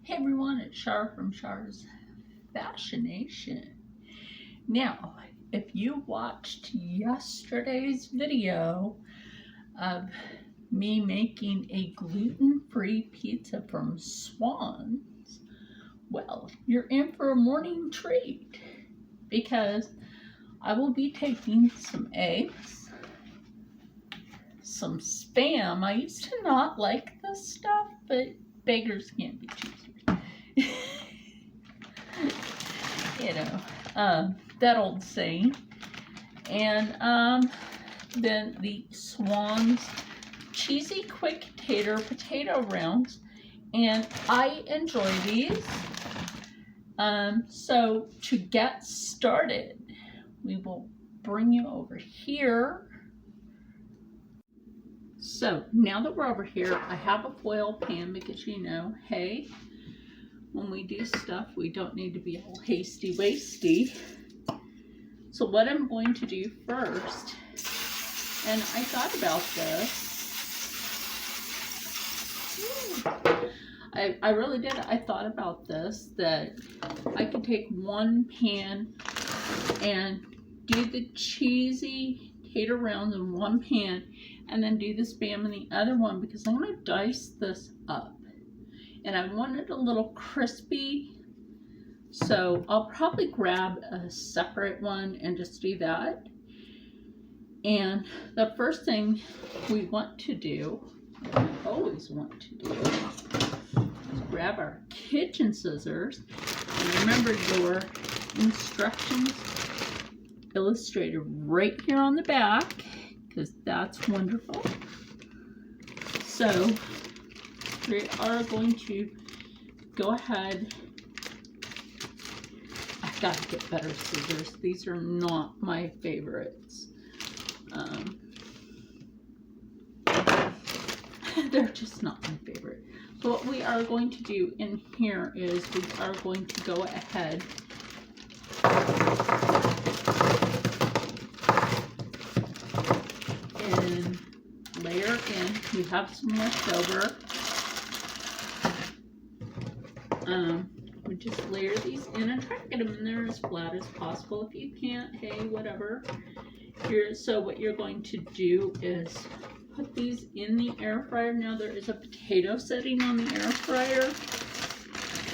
Hey everyone, it's Char from Char's Fascination. Now, if you watched yesterday's video of me making a gluten-free pizza from Swan's, well, you're in for a morning treat because I will be taking some eggs, some Spam. I used to not like this stuff, but beggars can't be choosers. You know, that old saying. And then the Swan's cheesy quick tater potato rounds, and I enjoy these. So to get started, we will bring you over here. So now that we're over here, I have a foil pan because hey, when we do stuff, we don't need to be all hasty-wasty. So what I'm going to do first, and I thought about this. I really did. I thought about this, that I could take one pan and do the cheesy tater rounds in one pan and then do the Spam in the other one, because I'm going to dice this up. And I want it a little crispy, so I'll probably grab a separate one and just do that. And the first thing we want to do, we always want to do, is grab our kitchen scissors. And remember, your instructions illustrated right here on the back, because that's wonderful. So we are going to go ahead. I've got to get better scissors. These are not my favorites. They're just not my favorite. So what we are going to do in here is we are going to go ahead and layer in. We have some left over. We just layer these in and try to get them in there as flat as possible. If you can't, hey, whatever. So what you're going to do is put these in the air fryer. Now there is a potato setting on the air fryer,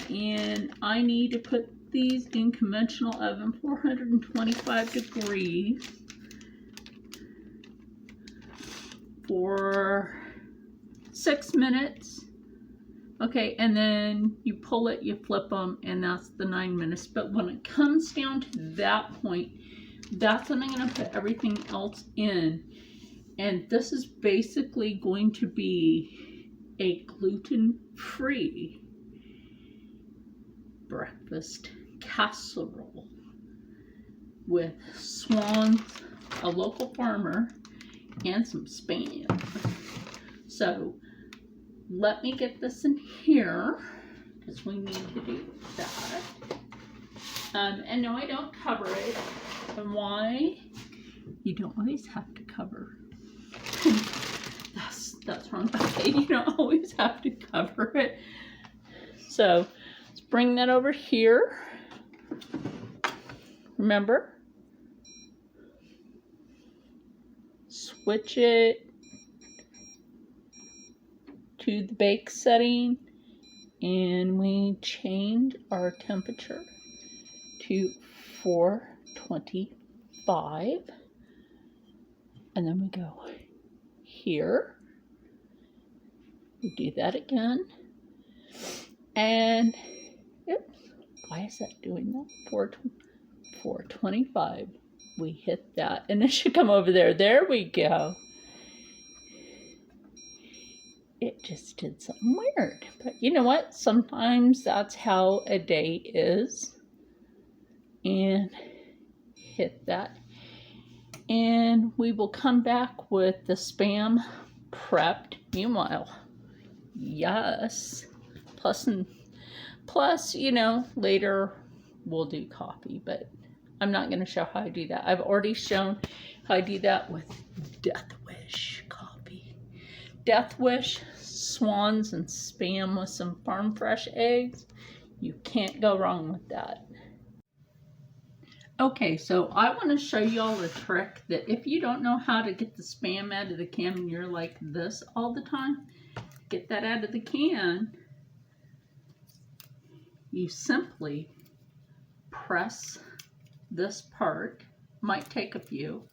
and I need to put these in conventional oven, 425 degrees, for 6 minutes. Okay, and then you pull it, you flip them, and that's the 9 minutes. But when it comes down to that point, that's when I'm going to put everything else in. And this is basically going to be a gluten-free breakfast casserole with Swan's, a local farmer, and some Spam. So let me get this in here, because we need to do that. And no, I don't cover it. And why? You don't always have to cover. That's wrong. Okay, you don't always have to cover it. So let's bring that over here. Remember, switch it to the bake setting, and we change our temperature to 425, and then we go here, we do that again, and oops, why is that doing that? 425, we hit that, and it should come over there we go. It just did something weird. But you know what? Sometimes that's how a day is. And hit that. And we will come back with the Spam prepped. Meanwhile, yes. Plus, later we'll do coffee. But I'm not going to show how I do that. I've already shown how I do that with Death Wish coffee. Death Wish swans and Spam with some farm fresh eggs. You can't go wrong with that. Okay, so I want to show y'all a trick that if you don't know how to get the Spam out of the can and you're like this all the time, get that out of the can. You simply press this part, might take a few,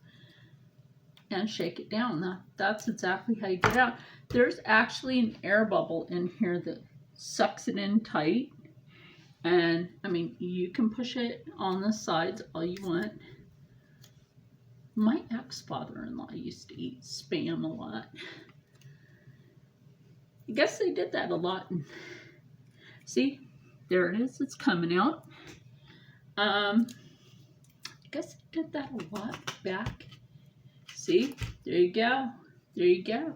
and shake it down. That's exactly how you get it out. There's actually an air bubble in here that sucks it in tight. And I mean, you can push it on the sides all you want. My ex-father-in-law used to eat Spam a lot. I guess they did that a lot. See, there it is. It's coming out. I guess they did that a lot back. See, there you go. There you go.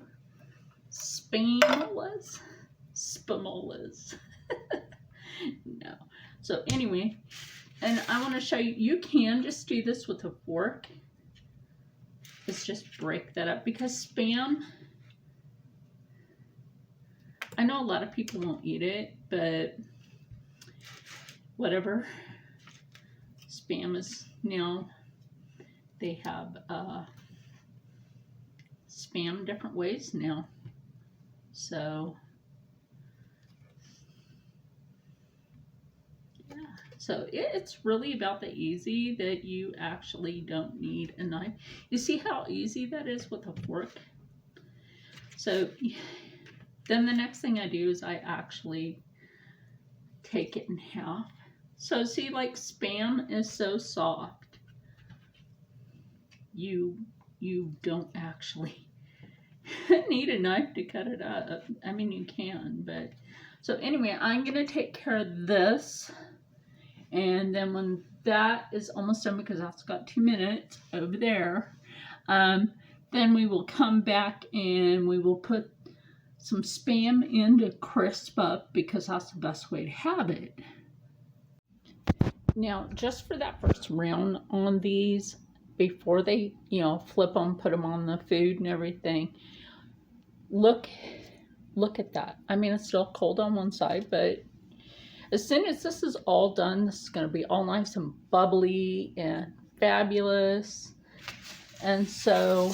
Spamolas. Spamolas. No. So anyway, and I want to show you, you can just do this with a fork. Let's just break that up because Spam, I know a lot of people won't eat it, but whatever. Spam is now, they have Spam different ways now. So yeah, so it's really about the easy that you actually don't need a knife. You see how easy that is with a fork? So then the next thing I do is I actually take it in half. So see, like Spam is so soft, you don't actually need a knife to cut it up. I mean, you can, but so anyway, I'm gonna take care of this, and then when that is almost done, because that's got 2 minutes over there, then we will come back and we will put some Spam in to crisp up, because that's the best way to have it. Now, just for that first round on these, before they, flip them, put them on the food and everything, look at that. I mean, it's still cold on one side, but as soon as this is all done, this is going to be all nice and bubbly and fabulous. And so,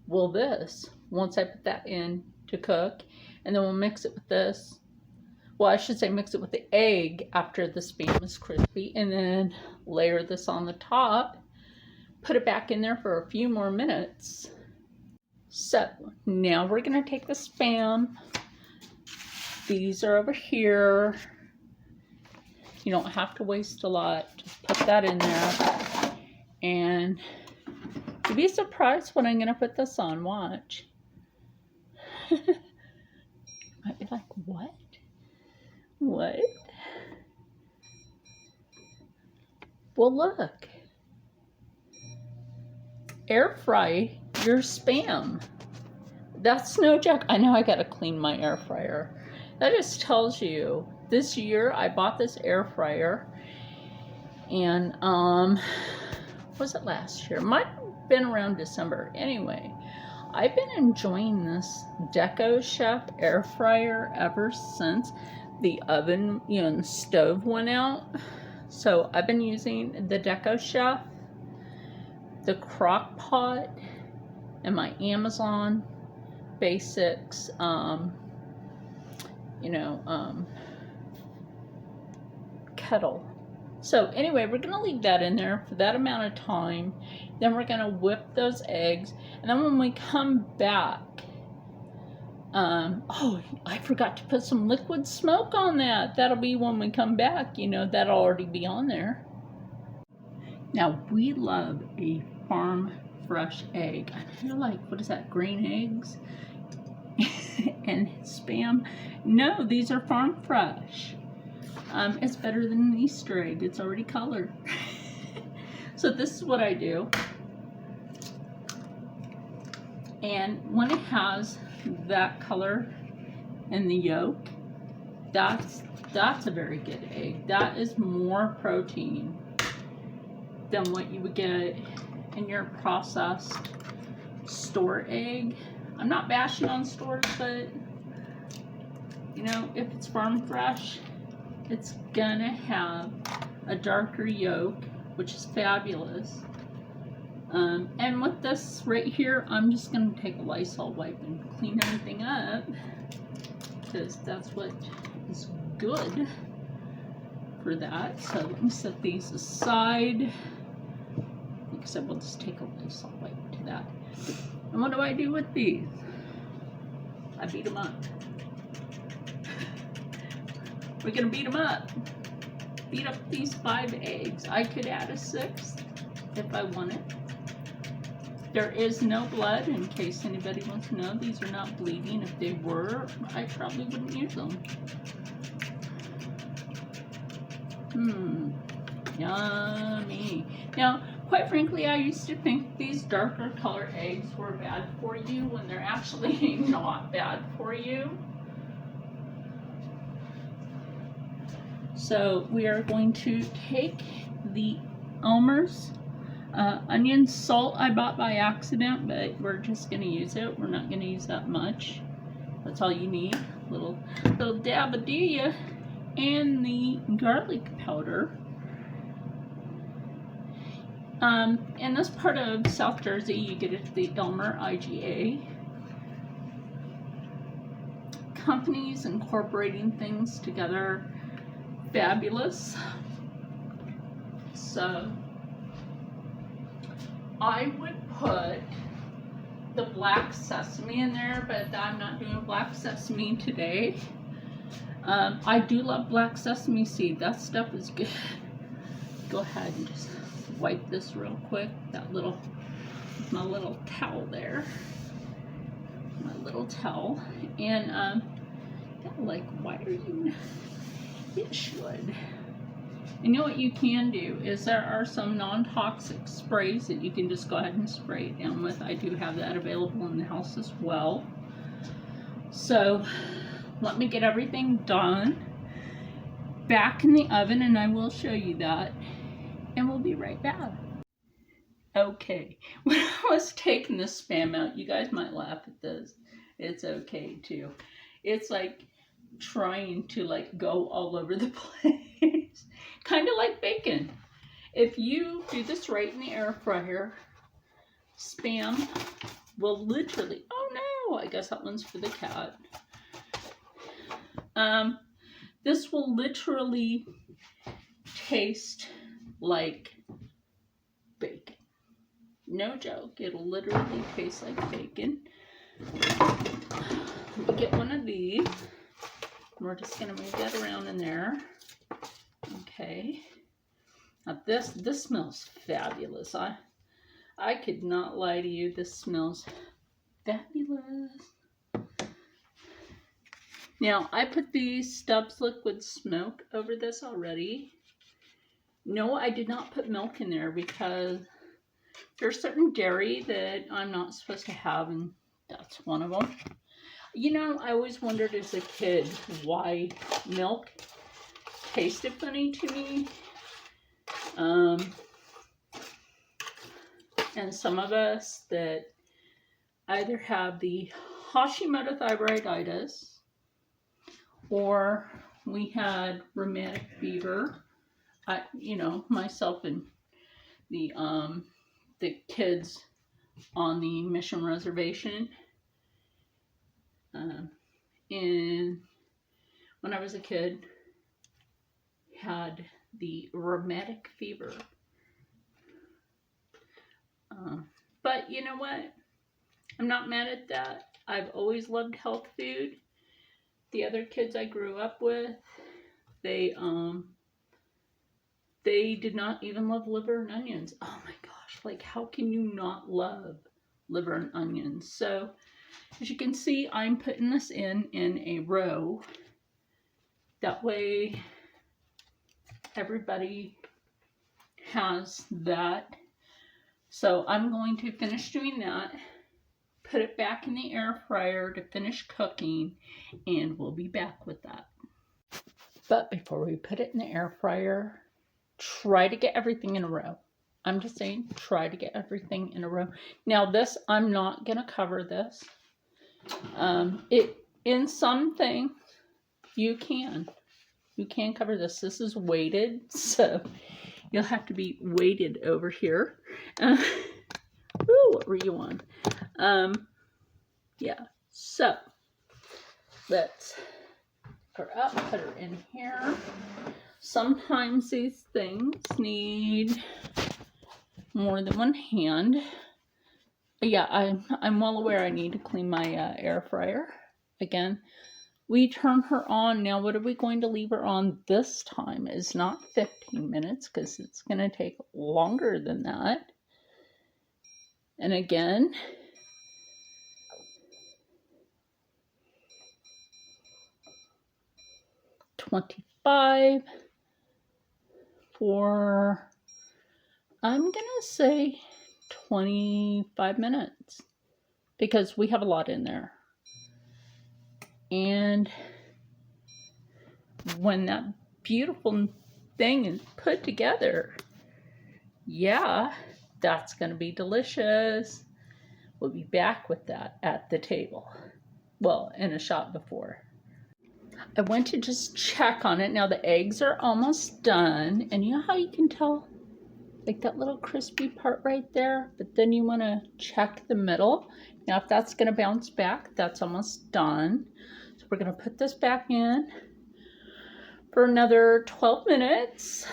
will this, once I put that in to cook, and then we'll mix it with this. Well, I should say mix it with the egg after the Spam is crispy, and then layer this on the top, put it back in there for a few more minutes. So now we're going to take the Spam. These are over here. You don't have to waste a lot. Just put that in there. And you'd be surprised when I'm going to put this on. Watch. Might be like, what? What? Well, look. Air fry your Spam. That's no joke. I know I gotta clean my air fryer. That just tells you, this year I bought this air fryer, and was it last year? Might have been around December. Anyway, I've been enjoying this Deco Chef air fryer ever since the oven, and the stove went out. So I've been using the Deco Chef, the crock pot, and my Amazon Basics, kettle. So anyway, we're gonna leave that in there for that amount of time. Then we're gonna whip those eggs, and then when we come back, oh, I forgot to put some liquid smoke on that. That'll be when we come back, that'll already be on there. Now, we love a farm fresh egg. I feel like, what is that, green eggs? And Spam. No, these are farm fresh. It's better than an Easter egg. It's already colored. So this is what I do. And when it has that color in the yolk, that's a very good egg. That is more protein than what you would get in your processed store egg. I'm not bashing on stores, but you know, if it's farm fresh, it's gonna have a darker yolk, which is fabulous. And with this right here, I'm just gonna take a Lysol wipe and clean everything up, because that's what is good for that. So let me set these aside. Like I said, we'll just take a Lysol wipe to that. And what do I do with these? I beat them up. We're gonna beat them up. Beat up these 5 eggs. I could add a 6th if I wanted. There is no blood, in case anybody wants to know. These are not bleeding. If they were, I probably wouldn't use them. Yummy. Now, quite frankly, I used to think these darker color eggs were bad for you when they're actually not bad for you. So we are going to take the Elmer's onion salt I bought by accident, but we're just going to use it. We're not going to use that much. That's all you need. Little dab of dia, and the garlic powder. In this part of South Jersey, you get it at the Elmer IGA. Companies incorporating things together, fabulous. So I would put the black sesame in there, but I'm not doing black sesame today. I do love black sesame seed. That stuff is good. Go ahead and just wipe this real quick. My little towel there. My little towel. And like, why are you? It should. You know what you can do is there are some non-toxic sprays that you can just go ahead and spray it down with. I do have that available in the house as well. So let me get everything done back in the oven, and I will show you that, and we'll be right back. Okay, when I was taking the Spam out, you guys might laugh at this. It's okay too. It's like trying to like go all over the place. Kind of like bacon. If you do this right in the air fryer, Spam will literally, oh no, I guess that one's for the cat. This will literally taste like bacon. No joke, it'll literally taste like bacon. Let me get one of these. We're just gonna move that around in there. Okay. Now this smells fabulous. I could not lie to you. This smells fabulous. Now I put these Stubbs liquid smoke over this already. No, I did not put milk in there because there's certain dairy that I'm not supposed to have, and that's one of them. You know, I always wondered as a kid why milk tasted funny to me. And some of us that either have the Hashimoto thyroiditis or we had rheumatic fever. You know, myself and the kids on the mission reservation. And when I was a kid, had the rheumatic fever. But you know what? I'm not mad at that. I've always loved health food. The other kids I grew up with, they did not even love liver and onions. Oh my gosh, like how can you not love liver and onions? So as you can see, I'm putting this in a row. That way everybody has that. So I'm going to finish doing that, put it back in the air fryer to finish cooking, and we'll be back with that. But before we put it in the air fryer, try to get everything in a row. I'm just saying, try to get everything in a row. Now this, I'm not going to cover this. In some things you can cover this. This is weighted, so you'll have to be weighted over here. What were you on? Yeah, so let's put her up, put her in here. Sometimes these things need more than one hand. Yeah, I'm well aware I need to clean my air fryer again. We turn her on. Now, what are we going to leave her on this time? It's not 15 minutes because it's going to take longer than that. And again, $25 for, I'm going to say 25 minutes because we have a lot in there. And when that beautiful thing is put together, yeah, that's going to be delicious. We'll be back with that at the table. Well, in a shot before. I went to just check on it. Now the eggs are almost done. And you know how you can tell? Like that little crispy part right there? But then you want to check the middle. Now if that's going to bounce back, that's almost done. So we're going to put this back in for another 12 minutes.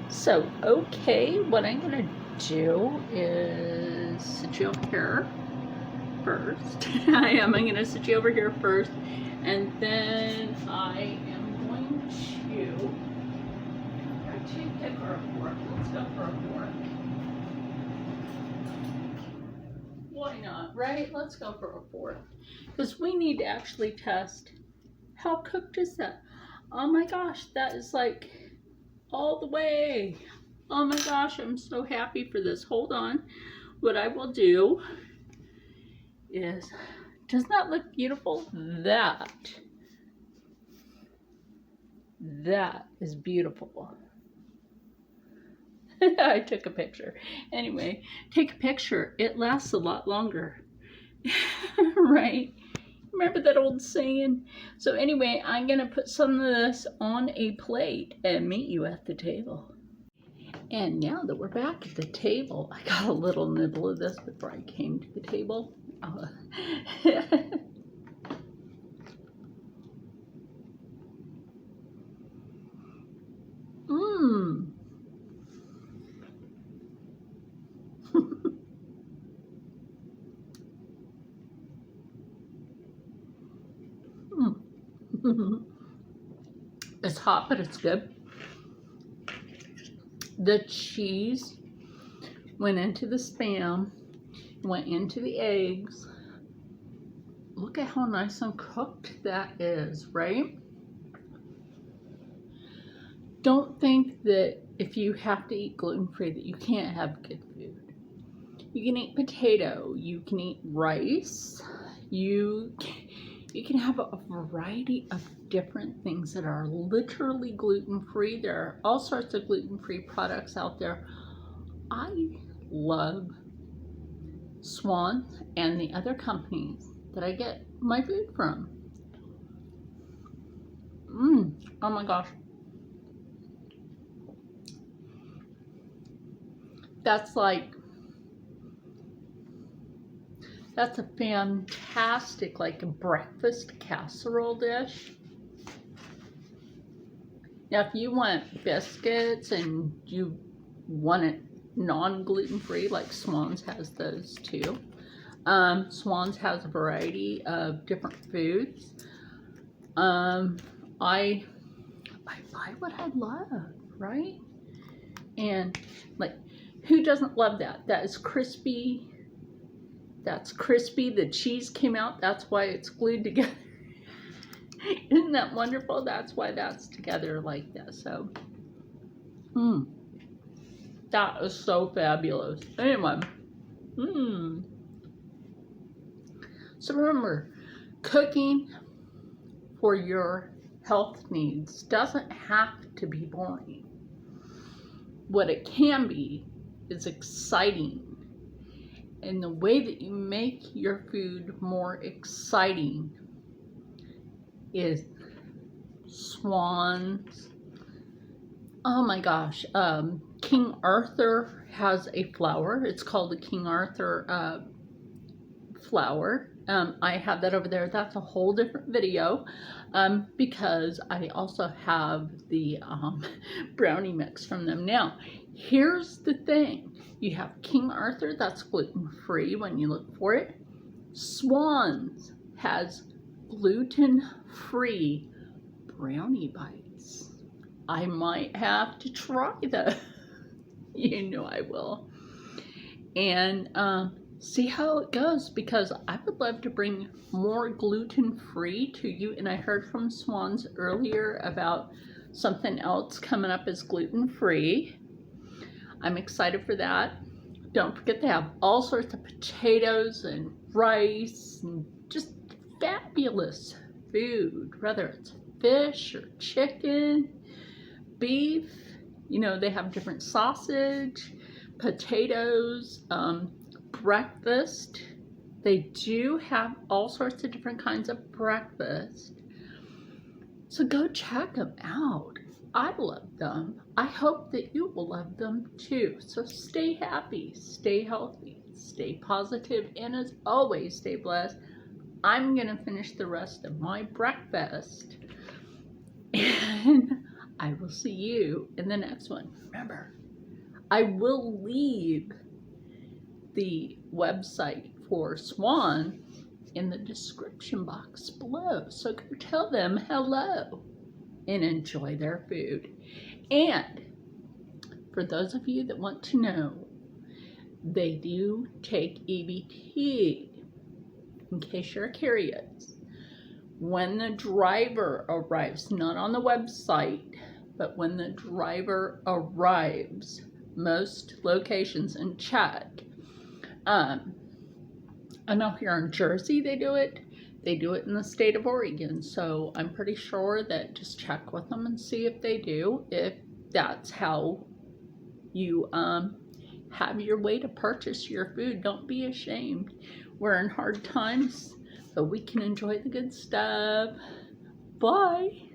So, okay, what I'm going to do is sit you over here first. I'm going to sit you over here first, and then I am going to actually pick for a fork. Let's go for a fork. Why not, right? Let's go for a fork. Because we need to actually test how cooked is that. Oh my gosh, that is like all the way. Oh my gosh, I'm so happy for this. Hold on. What I will do is, doesn't that look beautiful? That is beautiful. I took a picture. Anyway, take a picture. It lasts a lot longer. Right? Remember that old saying? So anyway, I'm going to put some of this on a plate and meet you at the table. And now that we're back at the table, I got a little nibble of this before I came to the table. Mmm. It's hot, but it's good. The cheese went into the Spam, went into the eggs. Look at how nice and cooked that is, right? Don't think that if you have to eat gluten-free that you can't have good food. You can eat potato, you can eat rice, you can have a variety of different things that are literally gluten-free. There are all sorts of gluten-free products out there. I love Swan and the other companies that I get my food from. Oh my gosh. That's a fantastic, like, breakfast casserole dish. Now, if you want biscuits and you want it non-gluten-free, like Swan's has those too. Swan's has a variety of different foods. I buy what I love, right? And like, who doesn't love that? That is crispy. That's crispy. The cheese came out. That's why it's glued together. Isn't that wonderful? That's why that's together like that. So, that is so fabulous. Anyway, So remember, cooking for your health needs doesn't have to be boring. What it can be is exciting And the way that you make your food more exciting is Swan's. Oh my gosh, King Arthur has a flour. It's called the King Arthur flour. I have that over there. That's a whole different video because I also have the brownie mix from them. Now, here's the thing. You have King Arthur, that's gluten-free when you look for it. Swan's has gluten-free brownie bites. I might have to try those. You know I will. And see how it goes, because I would love to bring more gluten-free to you. And I heard from Swans earlier about something else coming up as gluten-free. I'm excited for that. Don't forget they have all sorts of potatoes and rice and just fabulous food, whether it's fish or chicken, beef. You know, they have different sausage, potatoes, breakfast. They do have all sorts of different kinds of breakfast. So go check them out. I love them. I hope that you will love them too. So stay happy, stay healthy, stay positive, and as always, stay blessed. I'm going to finish the rest of my breakfast. And I will see you in the next one. Remember, I will leave the website for Swan in the description box below. So go tell them hello and enjoy their food. And for those of you that want to know, they do take EBT, in case you're curious. When the driver arrives, not on the website, but when the driver arrives, most locations, and check. I know here in Jersey they do it. They do it in the state of Oregon. So I'm pretty sure that just check with them and see if they do, if that's how you have your way to purchase your food. Don't be ashamed. We're in hard times, but we can enjoy the good stuff. Bye.